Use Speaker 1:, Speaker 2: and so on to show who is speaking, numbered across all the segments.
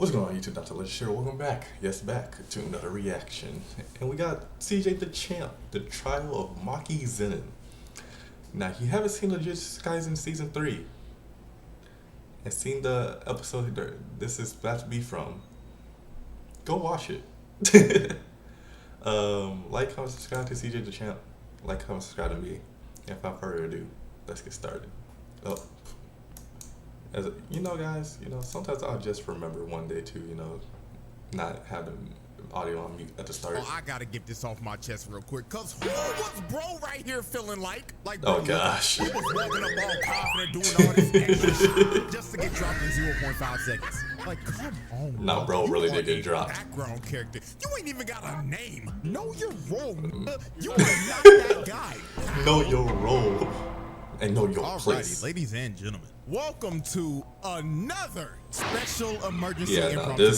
Speaker 1: What's going on YouTube, DaunteLegends here. Welcome back. Yes, back to another reaction. And we got CJ the Champ, the Trial of Maki Zenin. Now, if you haven't seen the Jujutsu Kaisen Season 3 and seen the episode this is about to be from, go watch it. Like, comment, subscribe to CJ the Champ. Like, comment, subscribe to me. And without further ado, let's get started. Oh. Guys, sometimes I'll just remember one day to, not have the audio on mute at the start.
Speaker 2: Oh, I gotta get this off my chest real quick, cause who was bro right here feeling like
Speaker 1: oh gosh,
Speaker 2: he was walking up all confident doing all this extra shit just to get dropped in 0.5 seconds. Like, come on.
Speaker 1: Nah, bro, really did get dropped.
Speaker 2: Background character. You ain't even got a name. Know your role. You are not that guy.
Speaker 1: Know your role. And know your place.
Speaker 2: Alrighty, ladies and gentlemen, welcome to another special emergency
Speaker 1: impromptu.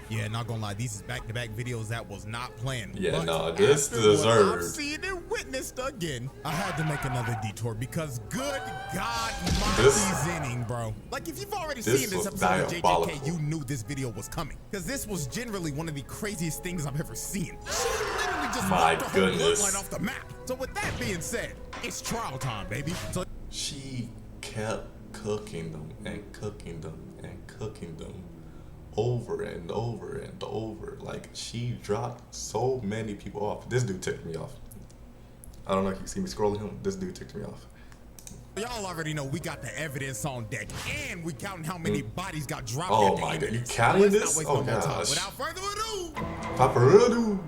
Speaker 2: Yeah, not gonna lie, these is back-to-back videos that was not planned.
Speaker 1: Yeah,
Speaker 2: but
Speaker 1: no, this deserved.
Speaker 2: I've seen and witnessed again. I had to make another detour because good God, Maki Zenin, bro. Like, if you've already seen this episode of JJK, you knew this video was coming. Because this was generally one of the craziest things I've ever seen. She literally just knocked the whole bloodline off the map. So with that being said, it's trial time, baby. So
Speaker 1: she kept cooking them and cooking them and cooking them over and over and over. Like, she dropped so many people off. This dude ticked me off. I don't know if you see me scrolling him. This dude ticked me off.
Speaker 2: Y'all already know we got the evidence on deck, and we counting how many bodies got dropped.
Speaker 1: Oh my God, you counting this? Oh gosh.
Speaker 2: Without further
Speaker 1: ado,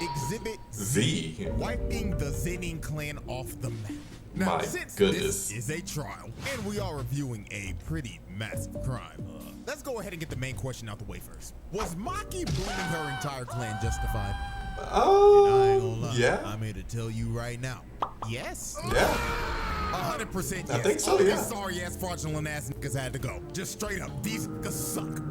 Speaker 2: Exhibit
Speaker 1: Z.
Speaker 2: Wiping the Zenin clan off the map. Now, since this is a trial, and we are reviewing a pretty massive crime, let's go ahead and get the main question out the way first. Was Maki burning her entire clan justified?
Speaker 1: Oh,
Speaker 2: and I ain't gonna lie,
Speaker 1: yeah.
Speaker 2: I'm here to tell you right now. Yes.
Speaker 1: Yeah.
Speaker 2: 100% yes.
Speaker 1: I think so, yeah.
Speaker 2: These sorry ass fraudulent ass niggas had to go. Just straight up, these niggas suck.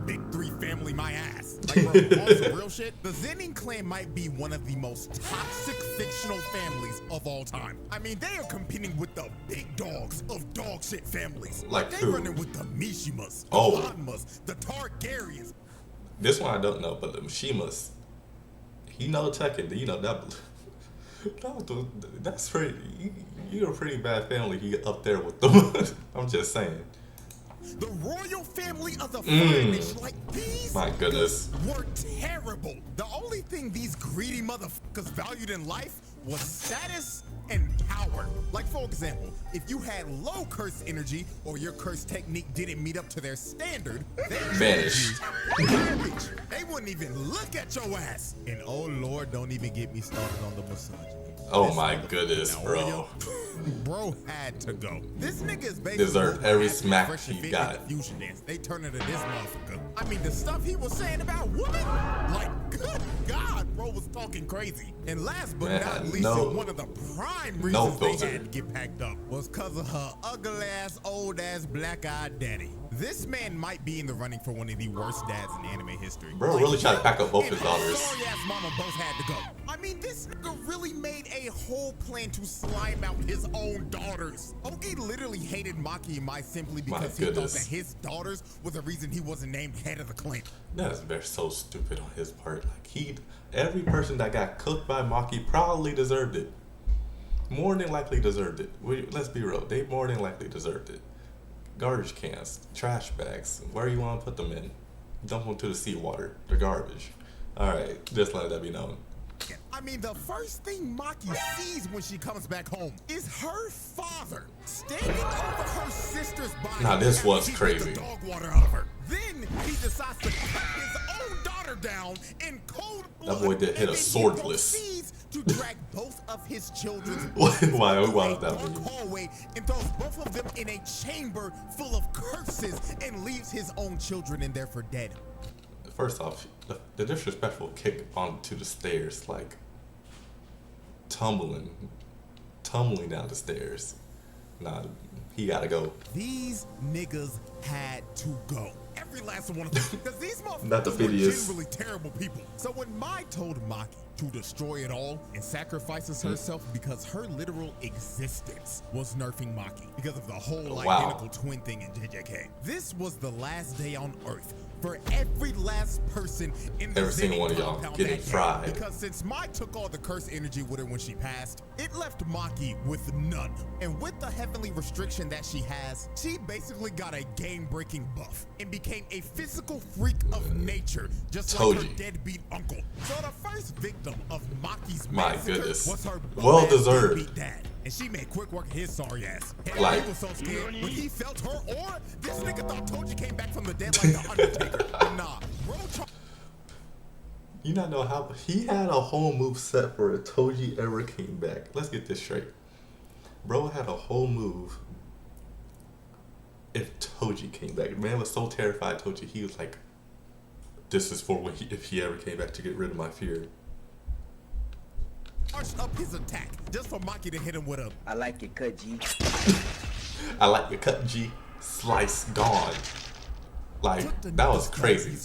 Speaker 2: Big three family my ass. Like, bro, on some real shit, the Zenin clan might be one of the most toxic fictional families of all time. I mean, they are competing with the big dogs of dog shit families.
Speaker 1: Like
Speaker 2: they running with the Mishimas, the Hanmas, the Targaryens.
Speaker 1: This one I don't know, but the Mishimas, he know Tekken, you know that. That's pretty. You're a pretty bad family. You up there with them. I'm just saying.
Speaker 2: The royal family of the French, like these,
Speaker 1: my goodness,
Speaker 2: were terrible. The only thing these greedy motherfuckers valued in life was status and power. Like, for example, if you had low curse energy or your curse technique didn't meet up to their standard, they
Speaker 1: vanished.
Speaker 2: They wouldn't even look at your ass. And oh Lord, don't even get me started on the misogyny.
Speaker 1: Oh my goodness, bro.
Speaker 2: Bro had to go. This nigga is basically
Speaker 1: deserved every smack he got.
Speaker 2: Fusion dance. They turned into this motherfucker. I mean, the stuff he was saying about women, like, good God, bro was talking crazy. And last but not least, one of the prime reasons they had to get packed up was because of her ugly ass, old ass, black-eyed daddy. This man might be in the running for one of the worst dads in anime history.
Speaker 1: Bro really tried to pack up both his daughters.
Speaker 2: Sorry ass mama both had to go. I mean, this nigga really made a whole plan to slime out his own daughters. Ogi literally hated Maki and Mai simply because he thought that his daughters were the reason he wasn't named head of the clan.
Speaker 1: That is very so stupid on his part. Like, every person that got cooked by Maki probably deserved it. More than likely deserved it. Let's be real. They more than likely deserved it. Garbage cans, trash bags, where you want to put them in. Dump them to the seawater. They're garbage. Alright, just let that be known.
Speaker 2: I mean, the first thing Maki sees when she comes back home is her father standing over her sister's body.
Speaker 1: Now this was crazy.
Speaker 2: The dog water out of her. Then he decides to cut his own daughter down in cold blood.
Speaker 1: That boy did hit a swordless.
Speaker 2: To drag both of his children
Speaker 1: why was that
Speaker 2: hallway and throws both of them in a chamber full of curses and leaves his own children in there for dead.
Speaker 1: First off, the disrespectful kick onto the stairs, like tumbling down the stairs. Nah, he gotta go.
Speaker 2: These niggas had to go. Every last one of them. Because these motherfuckers
Speaker 1: Not the
Speaker 2: were generally terrible people. So when Mai told Maki to destroy it all and sacrifices herself because her literal existence was nerfing Maki because of the whole identical twin thing in JJK. This was the last day on Earth for every last person in the
Speaker 1: Zenin one of y'all getting fried.
Speaker 2: Because since Mai took all the curse energy with her when she passed, it left Maki with none. And with the heavenly restriction that she has, she basically got a game-breaking buff and became a physical freak of nature, just like her deadbeat uncle. So the first victim of Maki's massacre was her well-deserved dad. And she made quick work of his sorry ass. And he was so scared when he felt her aura, this nigga thought Toji came back from the dead like the Undertaker. Nah, bro.
Speaker 1: You not know how he had a whole move set for if Toji ever came back. Let's get this straight. Bro had a whole move if Toji came back. Man was so terrified of Toji, he was like, this is for when if he ever came back to get rid of my fear.
Speaker 2: Arched up his attack just for Maki to hit him with a
Speaker 3: I like your cut, G.
Speaker 1: I like your cut, G. Slice gone. Like, that was crazy.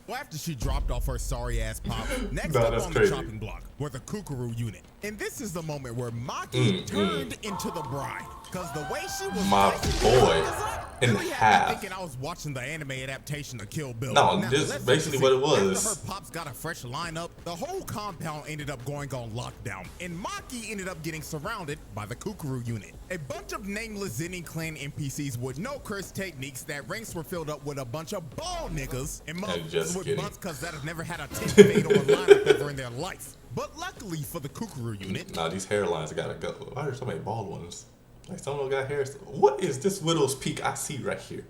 Speaker 2: Well, after she dropped off her sorry ass pop, next up on the chopping block were the Kukuru unit. And this is the moment where Maki turned into the bride. Cause the way she was
Speaker 1: my boy in half.
Speaker 2: Thinking I was watching the anime adaptation of Kill Bill.
Speaker 1: No, this is basically what it was.
Speaker 2: After her pops got a fresh lineup, the whole compound ended up going on lockdown, and Maki ended up getting surrounded by the Kukuru unit. A bunch of nameless Zenin clan NPCs with no curse techniques that ranks were filled up with a bunch of bald niggas and motherfuckers with butts cause that have never had a 10 fade or a lineup ever in their life. But luckily for the Kukuru unit,
Speaker 1: nah, these hairlines gotta go. Why are there so many bald ones? Like, someone got hair. What is this widow's peak I see right here?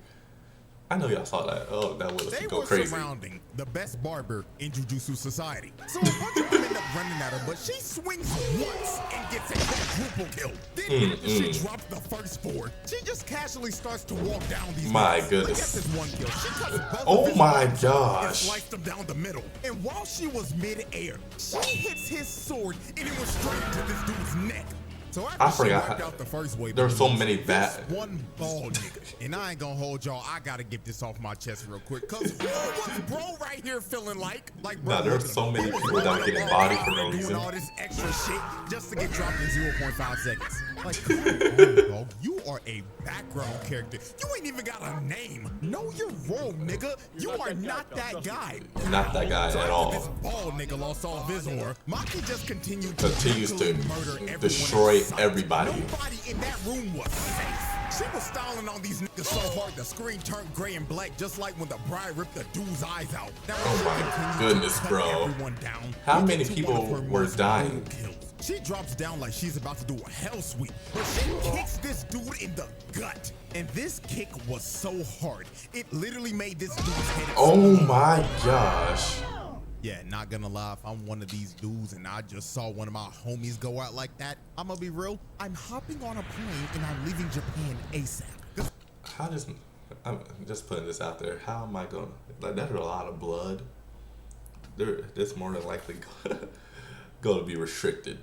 Speaker 1: I know y'all saw that. Oh, that widow's peak go crazy.
Speaker 2: They were surrounding the best barber in Jujutsu Society. So a bunch of them end up running at her, but she swings once and gets a quadruple kill. Then after she drops the first four, she just casually starts to walk down these
Speaker 1: goodness.
Speaker 2: Look at this one kill. She cuts both
Speaker 1: oh
Speaker 2: of his
Speaker 1: my
Speaker 2: arms
Speaker 1: gosh.
Speaker 2: and sliced them down the middle. And while she was mid-air, she hits his sword and it was straight into this dude's neck. So
Speaker 1: I forgot
Speaker 2: out the first wave,
Speaker 1: there were so many bad
Speaker 2: one bald nigga. And I ain't gonna hold y'all, I gotta get this off my chest real quick, cause what's bro right here feeling like bro,
Speaker 1: nah, there are so many people that are getting bodied for no reason.
Speaker 2: Doing all this extra shit just to get dropped in 0.5 seconds. Like, come on, dog. You are a background character. You ain't even got a name. Know your role, nigga. You are not that guy.
Speaker 1: Not that guy at all.
Speaker 2: This bald nigga lost all of his aura. Maki just continues
Speaker 1: to destroy everybody.
Speaker 2: Nobody in that room was safe. She was styling on these niggas so hard the screen turned gray and black, just like when the bride ripped the dude's eyes out. Now,
Speaker 1: oh my goodness, bro. How many people were dying?
Speaker 2: She drops down like she's about to do a hell sweep, but she kicks this dude in the gut. And this kick was so hard, it literally made this dude's head explode.
Speaker 1: Oh my gosh.
Speaker 2: Yeah, not gonna lie, if I'm one of these dudes and I just saw one of my homies go out like that, I'm gonna be real, I'm hopping on a plane and I'm leaving Japan ASAP.
Speaker 1: How does, I'm just putting this out there, how am I gonna, like, that's a lot of blood. That's more than likely gonna be restricted.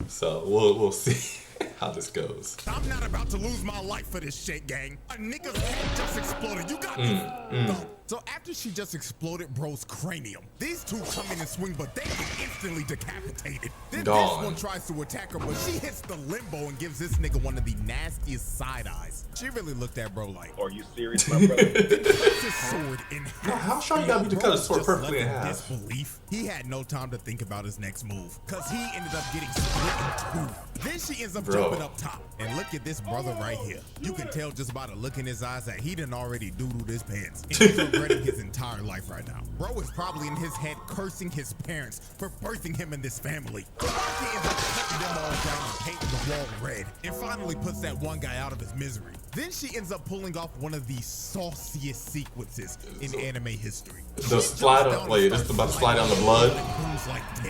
Speaker 1: So we'll see how this goes.
Speaker 2: I'm not about to lose my life for this shit, gang. A nigga's head just exploded. You got this. So after she just exploded bro's cranium, these two come in and swing, but they get instantly decapitated. Then this one tries to attack her, but she hits the limbo and gives this nigga one of the nastiest side eyes. She really looked at bro like,
Speaker 4: are you serious, my brother?
Speaker 2: His sword in half.
Speaker 1: How sure you gotta be to cut his sword perfectly in half?
Speaker 2: Disbelief. He had no time to think about his next move, cause he ended up getting split in two. Then she ends up jumping up top. And look at this brother right here. You can tell just by the look in his eyes that he done already doodled his pants. And he's regretting his entire life right now. Bro is probably in his head cursing his parents for birthing him in this family. Maki ends up cutting them all down and painting the wall red. And finally puts that one guy out of his misery. Then she ends up pulling off one of the sauciest sequences in anime history.
Speaker 1: The slide on, wait, this is about to slide on the blood?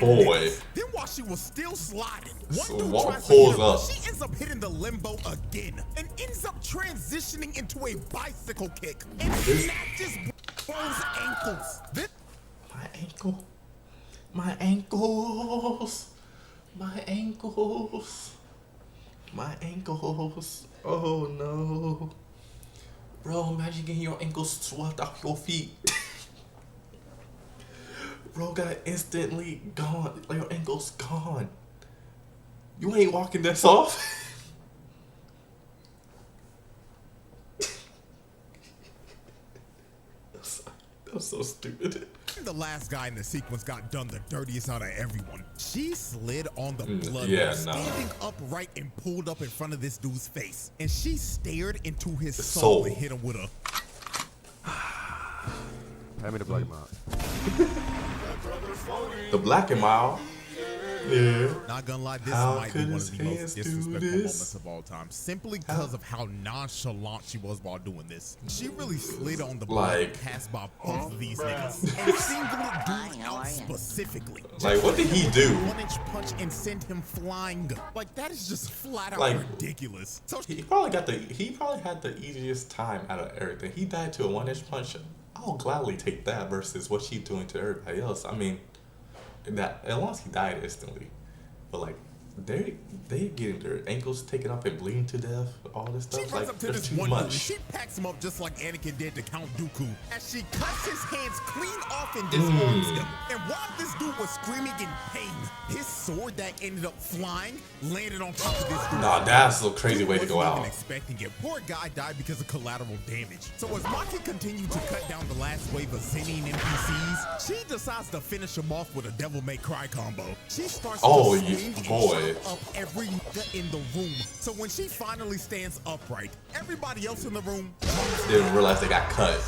Speaker 1: Boy.
Speaker 2: Then while she was still sliding,
Speaker 1: pulls up.
Speaker 2: She ends up hitting the limbo again and ends up transitioning into a bicycle kick and snatches bro's ankles.
Speaker 1: My ankle. My ankles. My ankles. My ankles. Oh no. Bro, imagine getting your ankles swept off your feet. Bro got instantly gone. Like, your ankle's gone. You ain't walking this off. That was so stupid.
Speaker 2: The last guy in the sequence got done the dirtiest out of everyone. She slid on the blood, standing upright and pulled up in front of this dude's face. And she stared into his soul and hit him with a...
Speaker 3: Hand me the black and mild.
Speaker 1: The black and mild. Yeah.
Speaker 2: Not gonna lie, this might be one of the most disrespectful moments of all time, simply because of how nonchalant she was while doing this. She really slid on the blood and passed by both of these niggas and singled dude out specifically.
Speaker 1: Like, what did he do?
Speaker 2: 1-inch punch and send him flying. Like, that is just flat out ridiculous. So
Speaker 1: he probably had the easiest time out of everything. He died to a 1-inch punch. I'll gladly take that versus what she's doing to everybody else. I mean, that as long as he died instantly, but like they getting their ankles taken up and bleeding to death, all this stuff.
Speaker 2: She runs up to this too much. She packs him up just like Anakin did to Count Dooku, as she cuts his hands clean off and disarms him. And while this dude was screaming in pain, his sword that ended up flying landed on top of this dude.
Speaker 1: Nah, that's a crazy way to go out.
Speaker 2: Expecting it. Poor guy died because of collateral damage. So as Maki continued to cut down the last wave of Zenin NPCs, she decides to finish him off with a Devil May Cry combo. She starts to swing and chop up every nigga in the room. So when she finally stands upright, everybody else in the room
Speaker 1: didn't realize they got cut.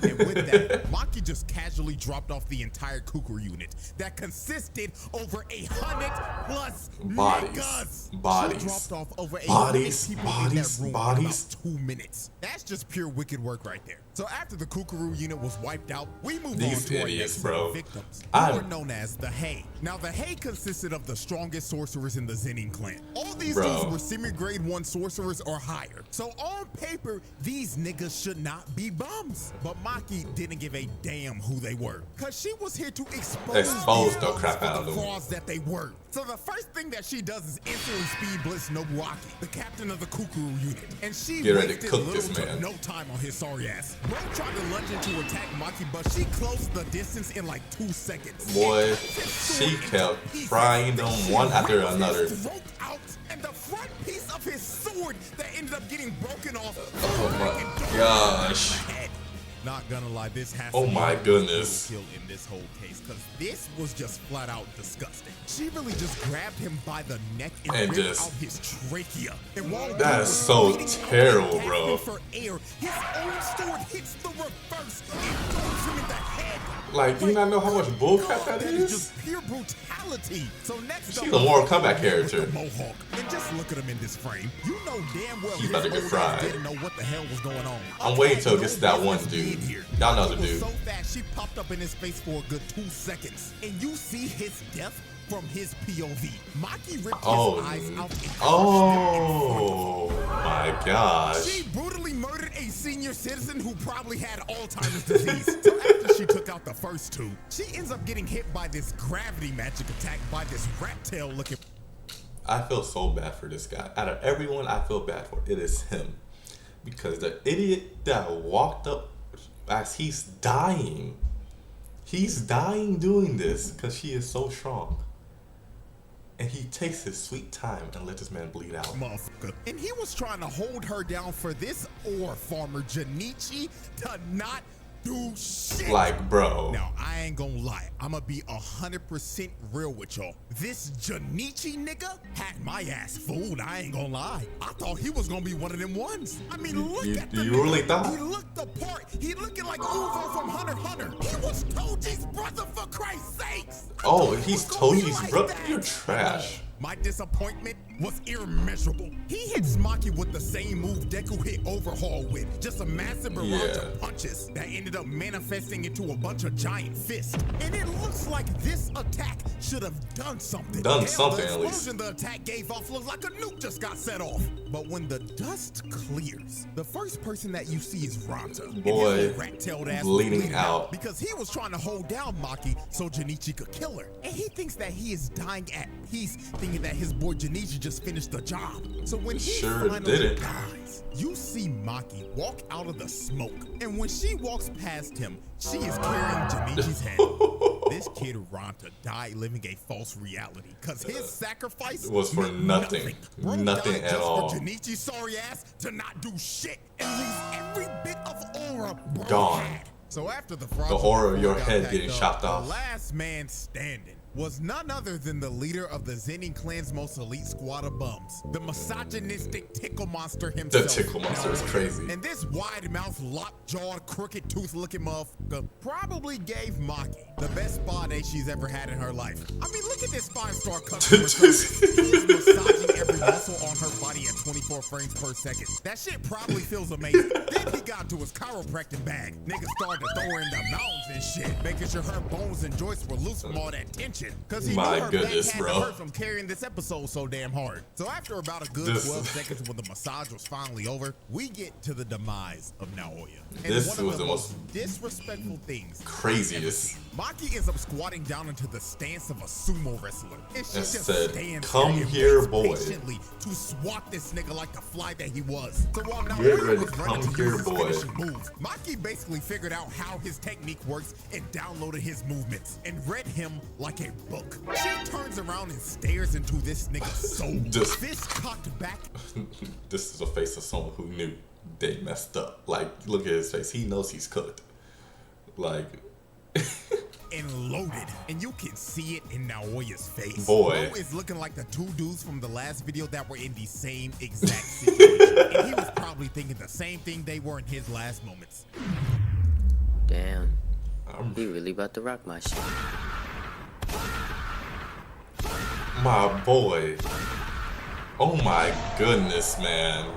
Speaker 2: And with that, Maki just casually dropped off the entire Kukuru unit that consisted over 100+ niggas.
Speaker 1: Bodies.
Speaker 2: She dropped off over 800 people in that room in about 2 minutes. That's just pure wicked work right there. So after the Kukuru unit was wiped out, we moved on to our next set of victims, who were known as the Hei. Now the Hei consisted of the strongest sorcerers in the Zenin clan. All these dudes were semi-grade 1 sorcerers or higher. So on paper, these niggas should not be bums. But Maki didn't give a damn who they were, cause she was here to expose the crap out of them. Frauds that they were. So the first thing that she does is instantly speed blitz Nobuaki, the captain of the Kukuru unit, and she wasted little to no time on his sorry ass. Bro tried to lunge in to attack Maki, but she closed the distance in like 2 seconds.
Speaker 1: Boy, she kept frying them one after another.
Speaker 2: Out, and the front piece of his sword that ended up getting broken off.
Speaker 1: Oh my gosh.
Speaker 2: Not gonna lie, this has
Speaker 1: to be goodness.
Speaker 2: Kill in this whole case, because this was just flat out disgusting. She really just grabbed him by the neck and ripped out his trachea. And while
Speaker 1: that is so terrible, bro.
Speaker 2: For air, his own sword hits the reverse and throws him in the head.
Speaker 1: Like, do you not know how much bullcrap that is?
Speaker 2: Just pure brutality. So next,
Speaker 1: she's a Mortal Kombat character.
Speaker 2: Mohawk. And just look at him in this frame. You know damn well
Speaker 1: he's about to get fried.
Speaker 2: Didn't know what the hell was going on.
Speaker 1: I'm waiting till it gets to that one dude. Y'all know the dude.
Speaker 2: So fast, she popped up in his face for a good 2 seconds, and you see his death from his POV. Maki ripped his eyes out.
Speaker 1: Oh my gosh.
Speaker 2: She brutally murdered a senior citizen who probably had Alzheimer's disease. So after she took out the first 2, she ends up getting hit by this gravity magic attack by this rat tail looking.
Speaker 1: I feel so bad for this guy. Out of everyone I feel bad for, it is him. Because the idiot that walked up as he's dying doing this because she is so strong. And he takes his sweet time and let this man bleed out.
Speaker 2: Motherfucker. And he was trying to hold her down for this ore farmer Junichi to not do shit.
Speaker 1: Like, bro.
Speaker 2: Now, I ain't gonna lie. I'ma be 100% real with y'all. This Junichi nigga had my ass fooled. I ain't gonna lie. I thought he was gonna be one of them ones. I mean, look at the
Speaker 1: You really thought?
Speaker 2: He looked the part. He looking like Uvo from Hunter x Hunter. He was Toji's brother, for Christ's sakes.
Speaker 1: Oh, he's Toji's brother? You're trash.
Speaker 2: My disappointment was immeasurable. He hits Maki with the same move Deku hit Overhaul with. Just a massive barrage of punches that ended up manifesting into a bunch of giant fists. And it looks like this attack should have done something.
Speaker 1: The
Speaker 2: at
Speaker 1: least.
Speaker 2: Explosion the attack gave off looks like a nuke just got set off. But when the dust clears, the first person that you see is Ranta.
Speaker 1: Boy,
Speaker 2: rat-tailed ass
Speaker 1: bleeding out.
Speaker 2: Because he was trying to hold down Maki so Junichi could kill her. And he thinks that he is dying at peace, thinking thinking that his boy Junichi just finished the job. So when he
Speaker 1: Sure
Speaker 2: finally
Speaker 1: didn't.
Speaker 2: dies, you see Maki walk out of the smoke. And when she walks past him, she is carrying Junichi's head. This kid Ranta died living a false reality because his sacrifice
Speaker 1: was for nothing.
Speaker 2: Bro
Speaker 1: Nothing
Speaker 2: died
Speaker 1: at
Speaker 2: just
Speaker 1: all.
Speaker 2: for Junichi's sorry ass to not do shit and lose every bit of aura bro
Speaker 1: Gone.
Speaker 2: had. So after the
Speaker 1: aura of your
Speaker 2: got
Speaker 1: head
Speaker 2: packed
Speaker 1: getting
Speaker 2: up,
Speaker 1: chopped off.
Speaker 2: the last man standing was none other than the leader of the Zenin clan's most elite squad of bums, the misogynistic tickle monster
Speaker 1: The
Speaker 2: himself.
Speaker 1: tickle monster is crazy.
Speaker 2: And this wide-mouthed, lockjawed, crooked-tooth-looking motherfucker probably gave Maki the best spa day she's ever had in her life. I mean, look at this 5-star customer service. He's massaging every muscle on her body at 24 frames per second. That shit probably feels amazing. Then he got to his chiropractic bag. Niggas started to throw her in the mountains and shit, making sure her bones and joints were loose from all that tension. Because he
Speaker 1: My
Speaker 2: knew her
Speaker 1: goodness,
Speaker 2: back had
Speaker 1: bro.
Speaker 2: to hurt from carrying this episode so damn hard. So after about a good 12 seconds when the massage was finally over, we get to the demise of Naoya. And
Speaker 1: This
Speaker 2: one of
Speaker 1: was the most
Speaker 2: disrespectful things.
Speaker 1: craziest.
Speaker 2: Maki ends up squatting down into the stance of a sumo wrestler. And she
Speaker 1: And
Speaker 2: just
Speaker 1: said,
Speaker 2: stands
Speaker 1: "Come
Speaker 2: there and
Speaker 1: here,
Speaker 2: waits
Speaker 1: boy."
Speaker 2: patiently to swat this nigga like the fly that he was. So while
Speaker 1: Get
Speaker 2: Naoya
Speaker 1: ready,
Speaker 2: was running
Speaker 1: come
Speaker 2: to
Speaker 1: here,
Speaker 2: use his
Speaker 1: boy.
Speaker 2: finishing move, Maki basically figured out how his technique works and downloaded his movements and read him like a book. She turns around and stares into this nigga's soul.
Speaker 1: Just-
Speaker 2: Fist cocked back.
Speaker 1: This is the face of someone who knew they messed up. Like, look at his face. He knows he's cooked. Like,
Speaker 2: And loaded, and you can see it in Naoya's face.
Speaker 1: Boy.
Speaker 2: Bro is looking like the two dudes from the last video that were in the same exact situation. And he was probably thinking the same thing they were in his last moments.
Speaker 4: Damn. He really about to rock my shit.
Speaker 1: my boy. Oh my goodness, man.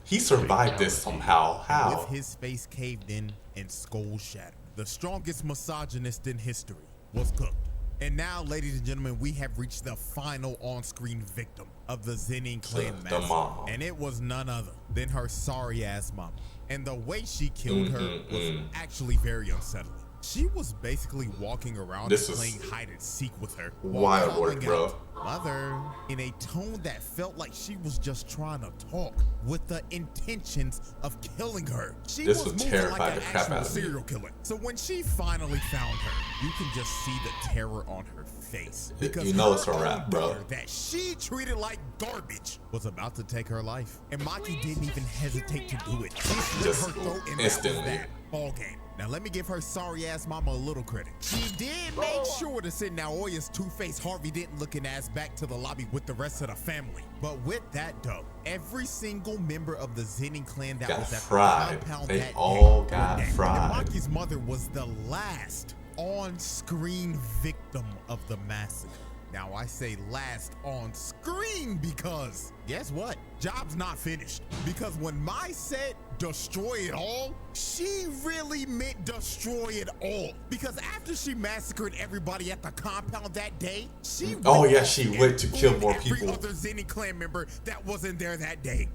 Speaker 1: He survived this somehow. How?
Speaker 2: With his face caved in and skull shattered, the strongest misogynist in history was cooked. And now, ladies and gentlemen, we have reached the final on-screen victim of the Zenin clan
Speaker 1: The
Speaker 2: massacre.
Speaker 1: mom.
Speaker 2: And it was none other than her sorry-ass mama. And the way she killed her was actually very unsettling. She was basically walking around
Speaker 1: This
Speaker 2: and
Speaker 1: was
Speaker 2: playing hide and seek with her.
Speaker 1: wild
Speaker 2: while
Speaker 1: work,
Speaker 2: calling
Speaker 1: bro.
Speaker 2: out, "Mother," in a tone that felt like she was just trying to talk with the intentions of killing her. She
Speaker 1: This
Speaker 2: was
Speaker 1: would
Speaker 2: moving
Speaker 1: terrify
Speaker 2: like
Speaker 1: the
Speaker 2: an
Speaker 1: crap
Speaker 2: actual
Speaker 1: out of me.
Speaker 2: serial killer. So when she finally found her, you can just see the terror on her face. Because
Speaker 1: You know
Speaker 2: her
Speaker 1: it's a wrap,
Speaker 2: own
Speaker 1: bro.
Speaker 2: daughter that she treated like garbage was about to take her life. And Maki didn't even hesitate to do it. She slit
Speaker 1: Just
Speaker 2: her throat and
Speaker 1: instantly.
Speaker 2: that was that. Ball game. Now let me give her sorry ass mama a little credit. She did make sure to send Naoya's two-faced Harvey Dent looking ass back to the lobby with the rest of the family. But with that though, every single member of the Zenin clan that
Speaker 1: Got
Speaker 2: was at
Speaker 1: fried.
Speaker 2: the compound
Speaker 1: They
Speaker 2: that
Speaker 1: all
Speaker 2: day
Speaker 1: got
Speaker 2: were dead.
Speaker 1: fried.
Speaker 2: And Maki's mother was the last on-screen victim of the massacre. Now I say last on screen because guess what? Job's not finished. Because when Mai said destroy it all, she really meant destroy it all. Because after she massacred everybody at the compound that day, she
Speaker 1: Oh,
Speaker 2: went
Speaker 1: yeah,
Speaker 2: off
Speaker 1: she
Speaker 2: and
Speaker 1: went to kill
Speaker 2: booed
Speaker 1: more
Speaker 2: every
Speaker 1: people.
Speaker 2: other Zenin clan member that wasn't there that day.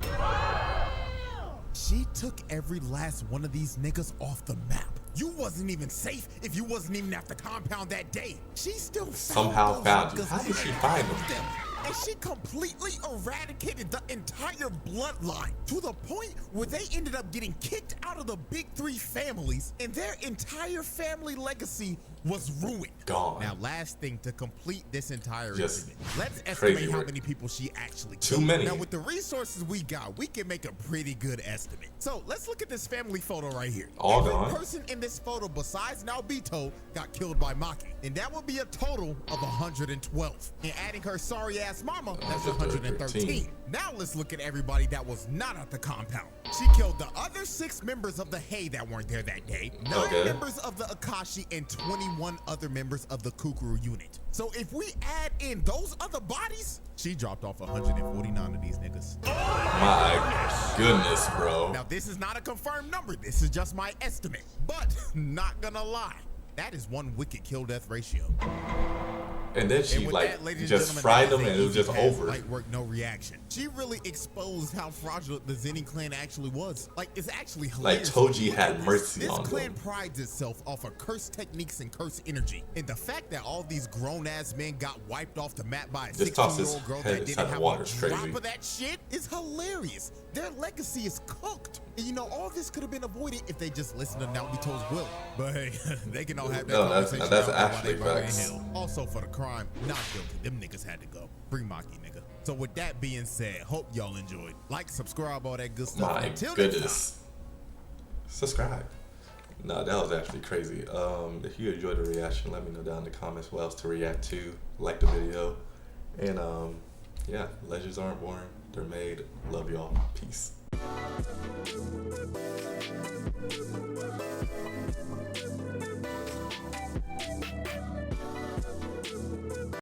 Speaker 2: She took every last one of these niggas off the map. You wasn't even safe if you wasn't even at the compound that day. She still
Speaker 1: Somehow
Speaker 2: those
Speaker 1: found you.
Speaker 2: niggas
Speaker 1: How did she
Speaker 2: and
Speaker 1: find
Speaker 2: killed
Speaker 1: them?
Speaker 2: And she completely eradicated the entire bloodline to the point where they ended up getting kicked out of the big three families and their entire family legacy was ruined.
Speaker 1: Gone.
Speaker 2: Now, last thing to complete this entire
Speaker 1: Just
Speaker 2: incident, let's
Speaker 1: crazy
Speaker 2: estimate how
Speaker 1: work.
Speaker 2: many people she actually
Speaker 1: Too
Speaker 2: killed.
Speaker 1: many.
Speaker 2: Now, with the resources we got, we can make a pretty good estimate. So let's look at this family photo right here.
Speaker 1: All
Speaker 2: Every
Speaker 1: gone.
Speaker 2: person in this photo besides Naobito got killed by Maki. And that would be a total of 112. And adding her sorry ass mama, that's 113. Now let's look at everybody that was not at the compound. She killed the other 6 members of the Hei that weren't there that day, 9
Speaker 1: Okay.
Speaker 2: members of the Akashi, and 21 other members of the Kukuru unit. So if we add in those other bodies, she dropped off 149 of these niggas.
Speaker 1: My goodness, bro.
Speaker 2: Now this is not a confirmed number, this is just my estimate. But not gonna lie, that is one wicked kill death ratio.
Speaker 1: And then she just fried them and it was just over.
Speaker 2: Light work, no reaction. She really exposed how fraudulent the Zenin clan actually was. Like, it's actually hilarious.
Speaker 1: Like Toji had mercy on them.
Speaker 2: This clan prides itself off of cursed techniques and cursed energy. And the fact that all these grown-ass men got wiped off the map by a 16-year-old girl that didn't have a drop of that shit is hilarious. Their legacy is cooked. And you know, all this could have been avoided if they just listened to Naruto's will. But hey, they can all have that conversation.
Speaker 1: That's actually facts.
Speaker 2: Also, for the crime, not guilty. Them niggas had to go. Free Maki, nigga. So with that being said, hope y'all enjoyed. Like, subscribe, all that good stuff.
Speaker 1: My
Speaker 2: Until
Speaker 1: goodness. Subscribe. No, that was actually crazy. If you enjoyed the reaction, let me know down in the comments what else to react to. Like the video. And yeah, legends aren't born. They're made. Love y'all. Peace.